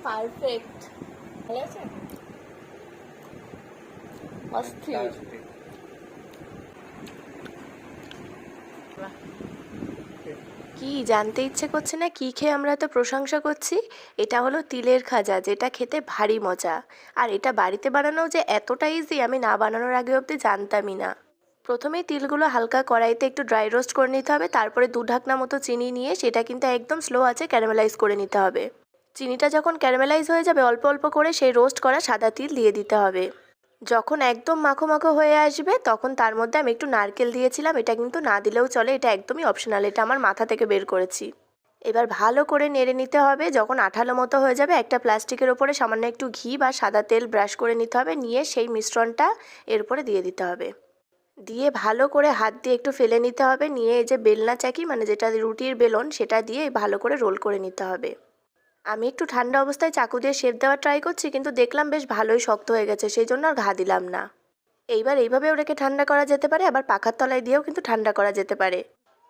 Perfect. ভালো আছে? অস্থির। কি জানতে ইচ্ছে করছে না কি খেয়ে আমরা তো প্রশংসা করছি? এটা হলো তিলের খাজা, যেটা খেতে ভারী মজা। আর এটা বাড়িতে বানানো যে এতটা ইজি আমি না বানানোর আগে অবধি জানতামই না। প্রথমেই তিলগুলো হালকা কড়াইতে একটু ড্রাই রোস্ট করে নিতে হবে, তারপরে 2 ঢাকনা মতো চিনি নিয়ে সেটা কিন্তু একদম স্লো আঁচে ক্যারামেলাইজ করে নিতে হবে। চিনিটা যখন ক্যারামেলাইজ হয়ে যাবে অল্প অল্প করে সেই রোস্ট করা সাদা তিল দিয়ে দিতে হবে। যখন একদম মাখো মাখো হয়ে আসবে তখন তার মধ্যে আমি একটু নারকেল দিয়েছিলাম, এটা কিন্তু না দিলেও চলে, এটা একদমই অপশনাল, এটা আমার মাথা থেকে বের করেছি। এবার ভালো করে নেড়ে নিতে হবে। যখন আঠালো মতো হয়ে যাবে একটা প্লাস্টিকের ওপরে সামান্য একটু ঘি বা সাদা তেল ব্রাশ করে নিতে হবে, নিয়ে সেই মিশ্রণটা এর উপরে দিয়ে দিতে হবে। দিয়ে ভালো করে হাত দিয়ে একটু ফেলে নিতে হবে, নিয়ে এই যে বেলনা চাকি মানে যেটা রুটির বেলন সেটা দিয়ে ভালো করে রোল করে নিতে হবে। আমি একটু ঠান্ডা অবস্থায় চাকু দিয়ে শেপ দেওয়ার ট্রাই করছি, কিন্তু দেখলাম বেশ ভালোই শক্ত হয়ে গেছে, সেই জন্য আর ঘা দিলাম না। এইবার এইভাবেও রেখে ঠান্ডা করা যেতে পারে, আবার পাখার তলায় দিয়েও কিন্তু ঠান্ডা করা যেতে পারে।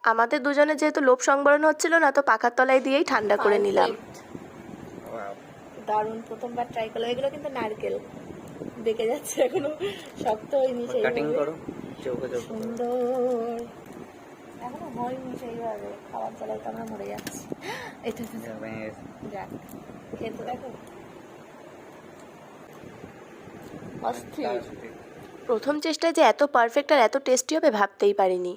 আমাদের দুজনের যেহেতু লোভ সংবরণ হচ্ছিল না, তো পাখার তলায় দিয়েই ঠান্ডা করে নিলাম। দারুণ, প্রথমবার ট্রাই করলাম। এগুলো কিন্তু নারকেল বেঁকে যাচ্ছে, এখনো শক্ত হয়নি সেইভাবে। সুন্দর, এখনো হয়নি সেইভাবে। খাবার তলায় তো আমরা মরে যাচ্ছি। এটা যাক, খেতে দেখো অস্থির। প্রথম চেষ্টায় যে এত পারফেক্ট আর এত টেস্টি হবে ভাবতেই পারিনি।